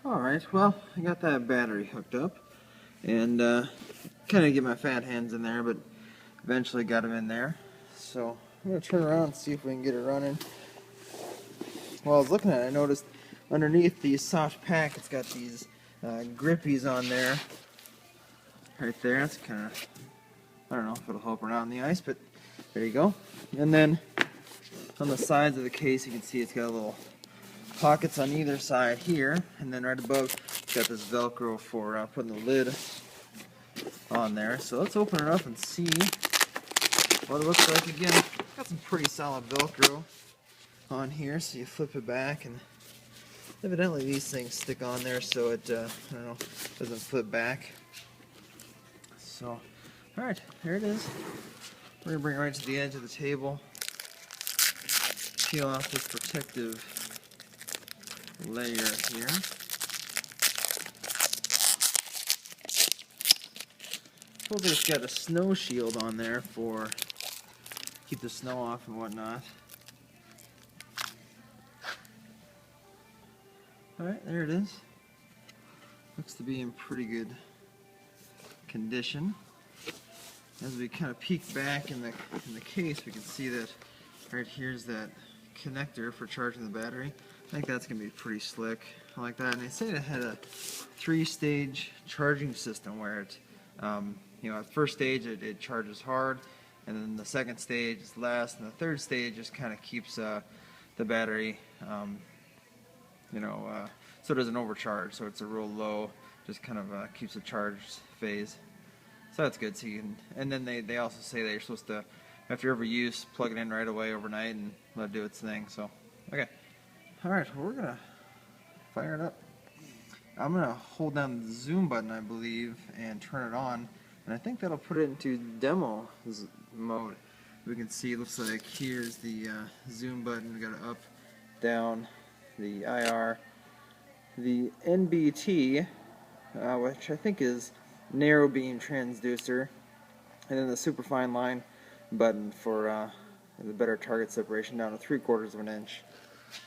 Alright, well, I got that battery hooked up, and kind of get my fat hands in there, but eventually got them in there. So I'm going to turn around and see if we can get it running. While I was looking at it, I noticed underneath the soft pack, it's got these grippies on there. Right there, that's kind of, I don't know if it'll help or not on the ice, but there you go. And then on the sides of the case, you can see it's got little pockets on either side here, and then right above it's got this Velcro for putting the lid on there. So let's open it up and see what it looks like. Again, got some pretty solid Velcro on here, so you flip it back, and evidently these things stick on there so it I don't know, doesn't flip back. So alright, here it is. We're going to bring it right to the edge of the table, peel off this protective layer here. Hopefully it's got a snow shield on there for keep the snow off and whatnot. Alright, there it is. Looks to be in pretty good condition. As we kind of peek back in the case, we can see that right here's that connector for charging the battery. I think that's going to be pretty slick. I like that. And they said it had a 3-stage charging system where it, at first stage it charges hard, and then the second stage is less, and the third stage just kind of keeps the battery, so it doesn't overcharge. So it's a real low, just kind of keeps the charge phase. So that's good. So you can, and then they also say that you're supposed to, after every use, plug it in right away overnight and let it do its thing. So, okay. Alright, well, we're going to fire it up. I'm going to hold down the zoom button, I believe, and turn it on. And I think that'll put it into demo mode. We can see, it looks like here's the zoom button. We got it up, down, the IR, the NBT, which I think is narrow beam transducer, and then the superfine line button for the better target separation down to 3/4 of an inch.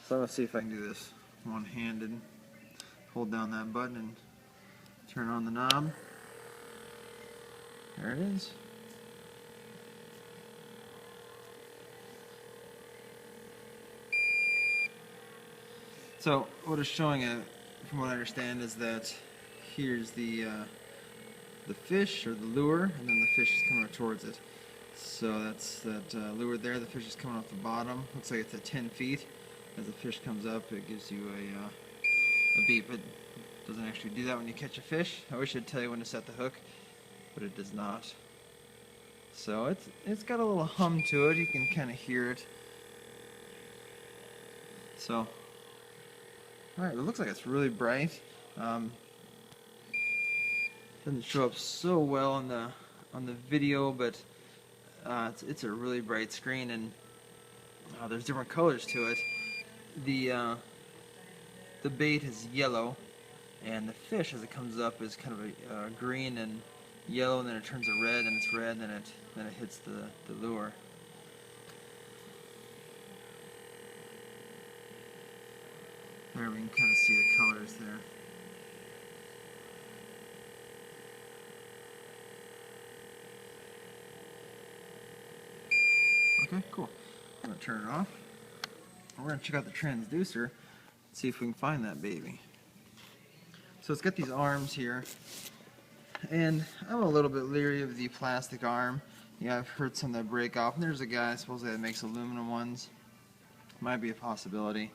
So I'm going to see if I can do this one-handed. Hold down that button and turn on the knob. There it is. So what it's showing, from what I understand, is that here's the fish or the lure, and then the fish is coming towards it. So that's that lure there. The fish is coming off the bottom. Looks like it's at 10 feet. As the fish comes up, it gives you a beep. It doesn't actually do that when you catch a fish. I wish it'd tell you when to set the hook, but it does not. So it's got a little hum to it. You can kind of hear it. So, alright, it looks like it's really bright. Doesn't show up so well on the video, but it's a really bright screen, and there's different colors to it. The bait is yellow, and the fish as it comes up is kind of a green and yellow, and then it turns to red, and it's red, and then it hits the lure. There we can kind of see the colors there. Okay, cool. I'm going to turn it off. We're going to check out the transducer, see if we can find that baby. So it's got these arms here, and I'm a little bit leery of the plastic arm. Yeah, I've heard some that break off, and there's a guy supposedly that makes aluminum ones. Might be a possibility.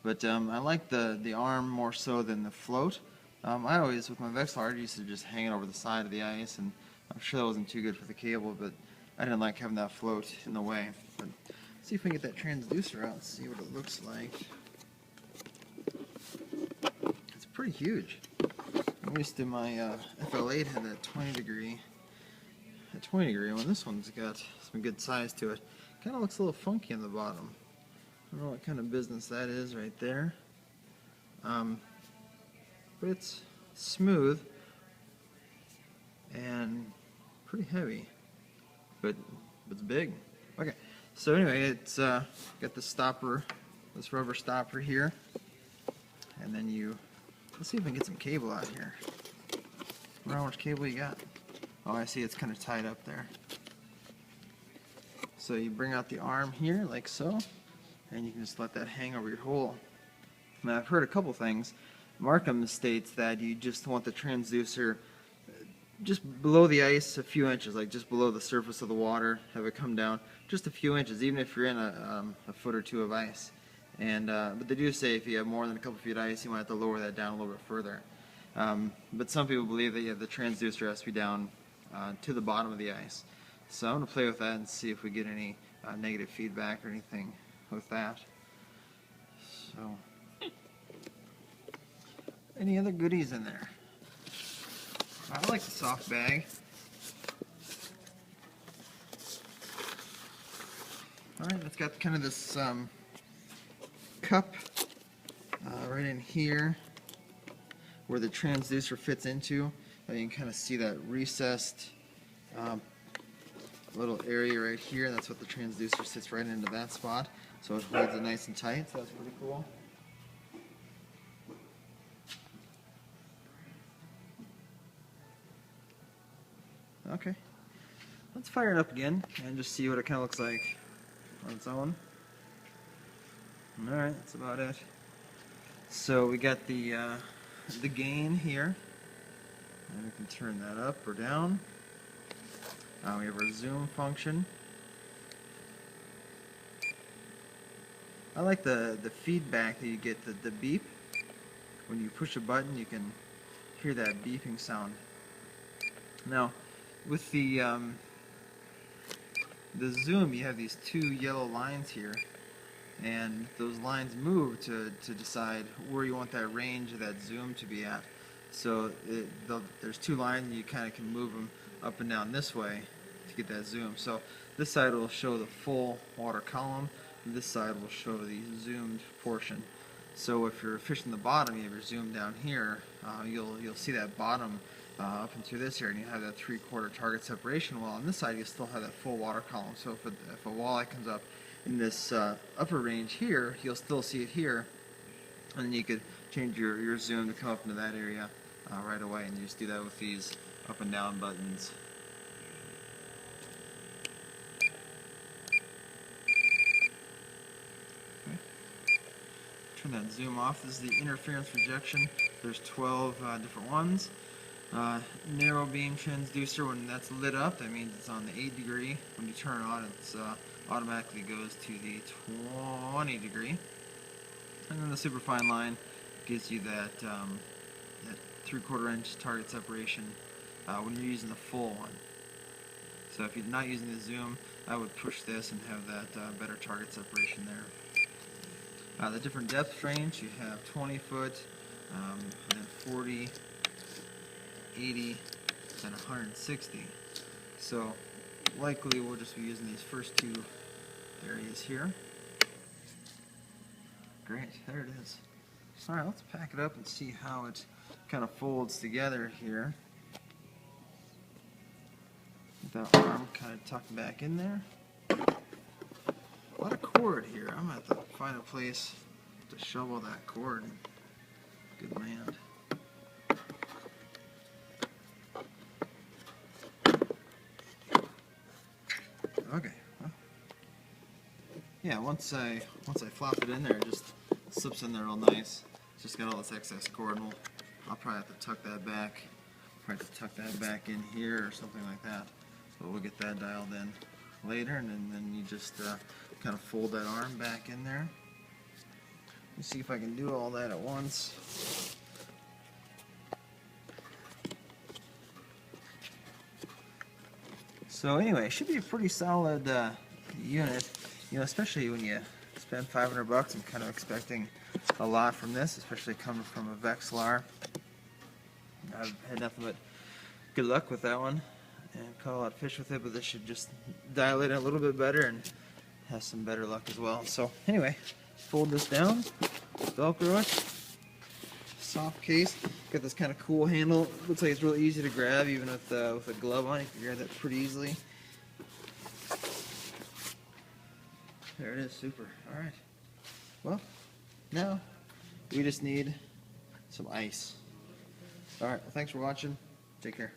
But I like the arm more so than the float. I always, with my Vexilar, used to just hang it over the side of the ice, and I'm sure that wasn't too good for the cable, but I didn't like having that float in the way. But let's see if we can get that transducer out and see what it looks like. It's pretty huge. I'm used to my FL8 had that 20 degree one. This one's got some good size to it. Kind of looks a little funky on the bottom. I don't know what kind of business that is right there. But it's smooth and pretty heavy. But it's big. Okay, so anyway, it's got the stopper, this rubber stopper here, and then you Let's see if I can get some cable out here. I wonder how much cable you got. Oh, I see it's kind of tied up there. So you bring out the arm here like so, and you can just let that hang over your hole. Now I've heard a couple things. Marcum states that you just want the transducer just below the ice a few inches, like just below the surface of the water, have it come down just a few inches, even if you're in a foot or two of ice. And but they do say if you have more than a couple feet of ice, you might have to lower that down a little bit further. But some people believe that the transducer has to be down to the bottom of the ice. So I'm going to play with that and see if we get any negative feedback or anything with that. So, any other goodies in there? I like the soft bag. Alright, it's got kind of this cup right in here where the transducer fits into. You can kind of see that recessed little area right here. That's what the transducer sits right into that spot. So it holds it nice and tight, so that's pretty cool. Okay, let's fire it up again and just see what it kind of looks like on its own. Alright, that's about it. So we got the gain here, and we can turn that up or down. We have our zoom function. I like the feedback that you get, the beep. When you push a button, you can hear that beeping sound. Now, with the zoom, you have these two yellow lines here, and those lines move to decide where you want that range of that zoom to be at. So there's two lines, and you kind of can move them up and down this way to get that zoom. So this side will show the full water column, and this side will show the zoomed portion. So if you're fishing the bottom, you have your zoom down here, you'll see that bottom up and through this area, and you have that 3/4 target separation. Well, on this side, you still have that full water column. So if a walleye comes up in this upper range here, you'll still see it here, and then you could change your zoom to come up into that area right away, and you just do that with these up and down buttons. Okay. Turn that zoom off. This is the interference rejection. There's 12 different ones. Narrow beam transducer, when that's lit up, that means it's on the 8 degree. When you turn it on, it automatically goes to the 20 degree. And then the superfine line gives you that 3/4 inch target separation when you're using the full one. So if you're not using the zoom, I would push this and have that better target separation there. The different depth range, you have 20 foot, and then 40, 80, and 160. So likely we'll just be using these first two areas here. Great, there it is. Alright, let's pack it up and see how it kind of folds together here. With that arm kind of tucked back in there. A lot of cord here. I'm going to have to find a place to shovel that cord. Good land. Okay, well, yeah, once I flop it in there, it just slips in there real nice. It's just got all this excess cord, and I'll probably have to tuck that back. Probably have to tuck that back in here or something like that. But we'll get that dialed in later, and then you just kind of fold that arm back in there. Let me see if I can do all that at once. So anyway, it should be a pretty solid unit, especially when you spend $500. I'm kind of expecting a lot from this, especially coming from a Vexilar. I've had nothing but good luck with that one and caught a lot of fish with it, but this should just dial it in a little bit better and have some better luck as well. So anyway, fold this down, Velcro it, soft case, got this kind of cool handle. Looks like it's really easy to grab even with a glove on. You can grab that pretty easily. There it is, super. Alright, well, now we just need some ice. Alright, well, thanks for watching. Take care.